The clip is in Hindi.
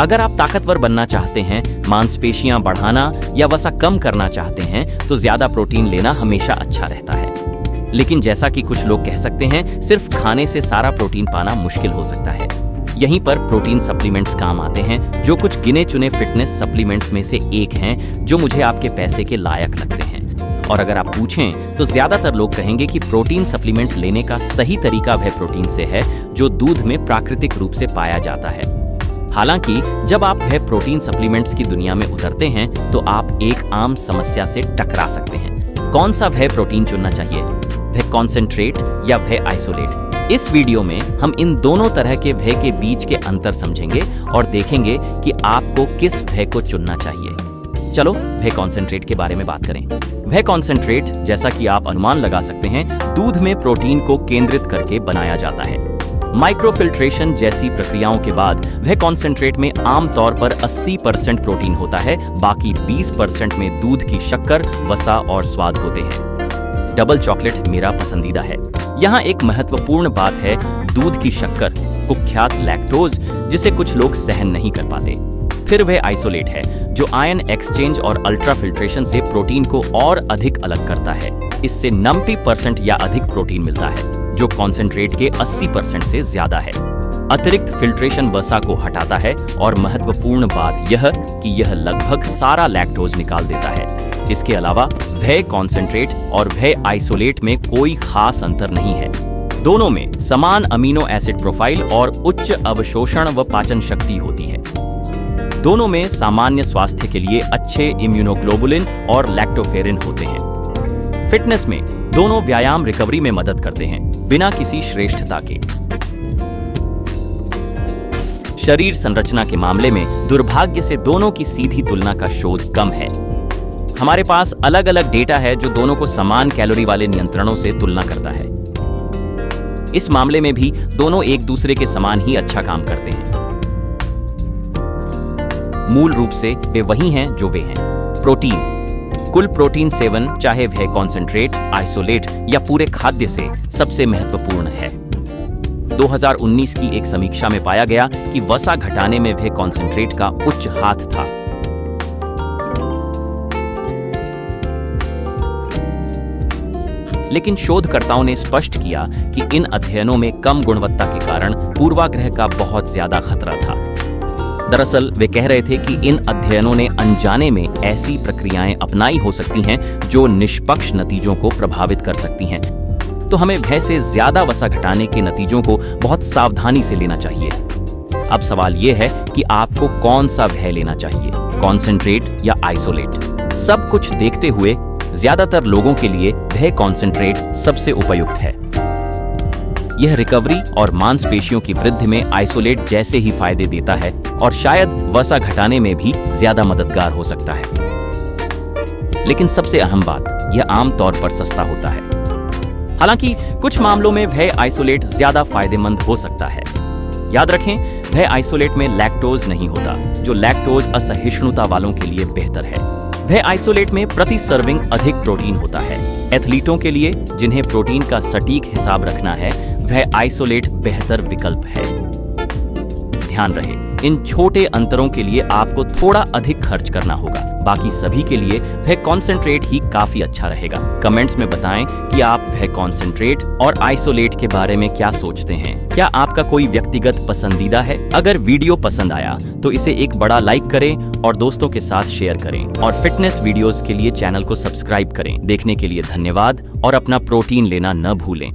अगर आप ताकतवर बनना चाहते हैं, मांसपेशियां बढ़ाना या वसा कम करना चाहते हैं तो ज्यादा प्रोटीन लेना हमेशा अच्छा रहता है। लेकिन जैसा कि कुछ लोग कह सकते हैं, सिर्फ खाने से सारा प्रोटीन पाना मुश्किल हो सकता है। यहीं पर प्रोटीन सप्लीमेंट्स काम आते हैं, जो कुछ गिने चुने फिटनेस सप्लीमेंट्स में से एक हैं जो मुझे आपके पैसे के लायक लगते हैं। और अगर आप पूछें तो ज्यादातर लोग कहेंगे कि प्रोटीन सप्लीमेंट लेने का सही तरीका वह प्रोटीन से है जो दूध में प्राकृतिक रूप से पाया जाता है। हालांकि जब आप वह प्रोटीन सप्लीमेंट्स की दुनिया में उतरते हैं तो आप एक आम समस्या से टकरा सकते हैं। कौन सा वह प्रोटीन चुनना चाहिए, वह कॉन्सेंट्रेट या वह आइसोलेट? इस वीडियो में हम इन दोनों तरह के वह के बीच के अंतर समझेंगे और देखेंगे कि आपको किस वह को चुनना चाहिए। चलो वह कॉन्सेंट्रेट के बारे में बात करें। वह कॉन्सेंट्रेट, जैसा कि आप अनुमान लगा सकते हैं, दूध में प्रोटीन को केंद्रित करके बनाया जाता है। माइक्रोफिल्ट्रेशन जैसी प्रक्रियाओं के बाद वह कॉन्सेंट्रेट में आमतौर पर 80% प्रोटीन होता है, बाकी 20% में दूध की शक्कर, वसा और स्वाद होते हैं। डबल चॉकलेट मेरा पसंदीदा है। यहाँ एक महत्वपूर्ण बात है दूध की शक्कर, कुख्यात लैक्टोज, जिसे कुछ लोग सहन नहीं कर पाते। फिर वह आइसोलेट है जो आयन एक्सचेंज और अल्ट्रा फिल्ट्रेशन से प्रोटीन को और अधिक अलग करता है। इससे 90% या अधिक प्रोटीन मिलता है, जो कॉन्सेंट्रेट के 80% से ज्यादा है। अतिरिक्त फिल्ट्रेशन वसा को हटाता है और महत्वपूर्ण बात यह कि यह लगभग सारा लैक्टोज निकाल देता है। इसके अलावा वह कॉन्सेंट्रेट और वह आइसोलेट में कोई खास अंतर नहीं है। दोनों में समान अमीनो एसिड प्रोफाइल और उच्च अवशोषण व पाचन शक्ति होती है। दोनों में सामान्य स्वास्थ्य के लिए अच्छे इम्यूनोग्लोबुलिन और लैक्टोफेरिन होते हैं। फिटनेस में दोनों व्यायाम रिकवरी में मदद करते हैं, बिना किसी श्रेष्ठता के। शरीर संरचना के मामले में दुर्भाग्य से दोनों की सीधी तुलना का शोध कम है। हमारे पास अलग अलग डेटा है जो दोनों को समान कैलोरी वाले नियंत्रणों से तुलना करता है। इस मामले में भी दोनों एक दूसरे के समान ही अच्छा काम करते हैं। मूल रूप से वे वही हैं जो वे हैं। प्रोटीन, कुल प्रोटीन सेवन, चाहे वह कॉन्सेंट्रेट, आइसोलेट या पूरे खाद्य से, सबसे महत्वपूर्ण है। 2019 की एक समीक्षा में पाया गया कि वसा घटाने में वह कॉन्सेंट्रेट का उच्च हाथ था। लेकिन शोधकर्ताओं ने स्पष्ट किया कि इन अध्ययनों में कम गुणवत्ता के कारण पूर्वाग्रह का बहुत ज्यादा खतरा था। दरअसल वे कह रहे थे कि इन अध्ययनों ने अनजाने में ऐसी प्रक्रियाएं अपनाई हो सकती हैं जो निष्पक्ष नतीजों को प्रभावित कर सकती हैं। तो हमें भय से ज्यादा वसा घटाने के नतीजों को बहुत सावधानी से लेना चाहिए। अब सवाल यह है कि आपको कौन सा भय लेना चाहिए, कॉन्सेंट्रेट या आइसोलेट? सब कुछ देखते हुए ज्यादातर लोगों के लिए वह कॉन्सेंट्रेट सबसे उपयुक्त है। यह रिकवरी और मांसपेशियों की वृद्धि में आइसोलेट जैसे ही फायदे देता है और शायद वसा घटाने में भी ज्यादा मददगार हो सकता है। लेकिन सबसे अहम बात, यह आमतौर पर सस्ता होता है। हालांकि कुछ मामलों में वह आइसोलेट ज्यादा फायदेमंद हो सकता है। याद रखें, वह आइसोलेट में लैक्टोज नहीं होता, जो लैक्टोज असहिष्णुता वालों के लिए बेहतर है। वह आइसोलेट में प्रति सर्विंग अधिक प्रोटीन होता है। एथलीटों के लिए जिन्हें प्रोटीन का सटीक हिसाब रखना है, वह आइसोलेट बेहतर विकल्प है। ध्यान रहे, इन छोटे अंतरों के लिए आपको थोड़ा अधिक खर्च करना होगा, बाकी सभी के लिए वह कॉन्सेंट्रेट ही काफी अच्छा रहेगा। कमेंट्स में बताएं कि आप वह कॉन्सेंट्रेट और आइसोलेट के बारे में क्या सोचते हैं। क्या आपका कोई व्यक्तिगत पसंदीदा है? अगर वीडियो पसंद आया तो इसे एक बड़ा लाइक करें और दोस्तों के साथ शेयर करें, और फिटनेस वीडियोस के लिए चैनल को सब्सक्राइब करें। देखने के लिए धन्यवाद और अपना प्रोटीन लेना न भूलें।